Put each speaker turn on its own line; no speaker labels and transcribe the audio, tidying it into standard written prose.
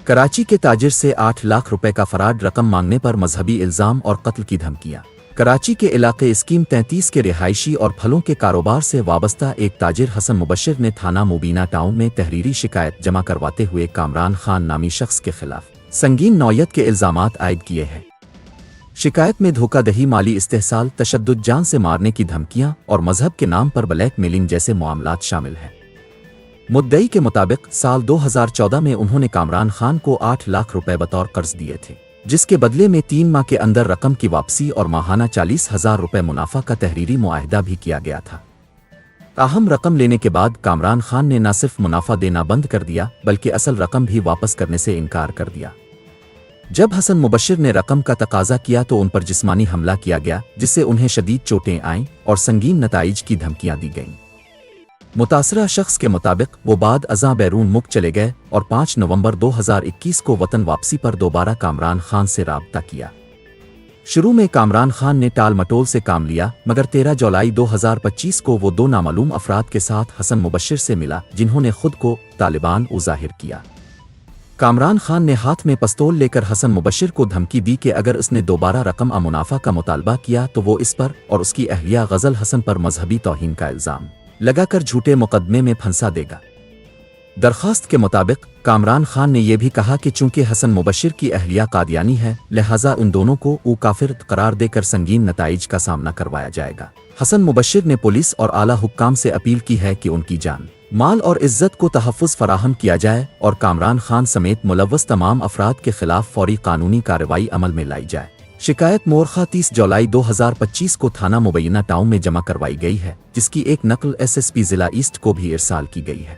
کراچی کے تاجر سے 8 لاکھ روپے کا فراڈ رقم مانگنے پر مذہبی الزام اور قتل کی دھمکیاں۔ کراچی کے علاقے اسکیم 33 کے رہائشی اور پھلوں کے کاروبار سے وابستہ ایک تاجر حسن مبشر نے تھانہ مبینہ ٹاؤن میں تحریری شکایت جمع کرواتے ہوئے کامران خان نامی شخص کے خلاف سنگین نوعیت کے الزامات عائد کیے ہیں۔ شکایت میں دھوکہ دہی، مالی استحصال، تشدد، جان سے مارنے کی دھمکیاں اور مذہب کے نام پر بلیک میلنگ جیسے معاملات شامل ہیں۔ مدعی کے مطابق سال 2014 میں انہوں نے کامران خان کو 8 لاکھ روپے بطور قرض دیے تھے، جس کے بدلے میں 3 ماہ کے اندر رقم کی واپسی اور ماہانہ 40,000 روپے منافع کا تحریری معاہدہ بھی کیا گیا تھا۔ تاہم رقم لینے کے بعد کامران خان نے نہ صرف منافع دینا بند کر دیا بلکہ اصل رقم بھی واپس کرنے سے انکار کر دیا۔ جب حسن مبشر نے رقم کا تقاضا کیا تو ان پر جسمانی حملہ کیا گیا، جس سے انہیں شدید چوٹیں آئیں اور سنگین نتائج کی دھمکیاں دی گئیں۔ متاثرہ شخص کے مطابق وہ بعد ازاں بیرون ملک چلے گئے اور 5 نومبر 2021 کو وطن واپسی پر دوبارہ کامران خان سے رابطہ کیا۔ شروع میں کامران خان نے ٹال مٹول سے کام لیا، مگر 13 جولائی 2025 کو وہ 2 نامعلوم افراد کے ساتھ حسن مبشر سے ملا، جنہوں نے خود کو طالبان ظاہر کیا۔ کامران خان نے ہاتھ میں پستول لے کر حسن مبشر کو دھمکی دی کہ اگر اس نے دوبارہ رقم منافع کا مطالبہ کیا تو وہ اس پر اور اس کی اہلیہ غزل حسن پر مذہبی توہین کا الزام لگا کر جھوٹے مقدمے میں پھنسا دے گا۔ درخواست کے مطابق کامران خان نے یہ بھی کہا کہ چونکہ حسن مبشر کی اہلیہ قادیانی ہے، لہٰذا ان دونوں کو کافر قرار دے کر سنگین نتائج کا سامنا کروایا جائے گا۔ حسن مبشر نے پولیس اور اعلیٰ حکام سے اپیل کی ہے کہ ان کی جان، مال اور عزت کو تحفظ فراہم کیا جائے اور کامران خان سمیت ملوث تمام افراد کے خلاف فوری قانونی کارروائی عمل میں لائی جائے۔ شکایت مورخہ 30 جولائی 2025 کو تھانہ مبینہ ٹاؤن میں جمع کروائی گئی ہے، جس کی ایک نقل SSP ضلع ایسٹ کو بھی ارسال کی گئی ہے۔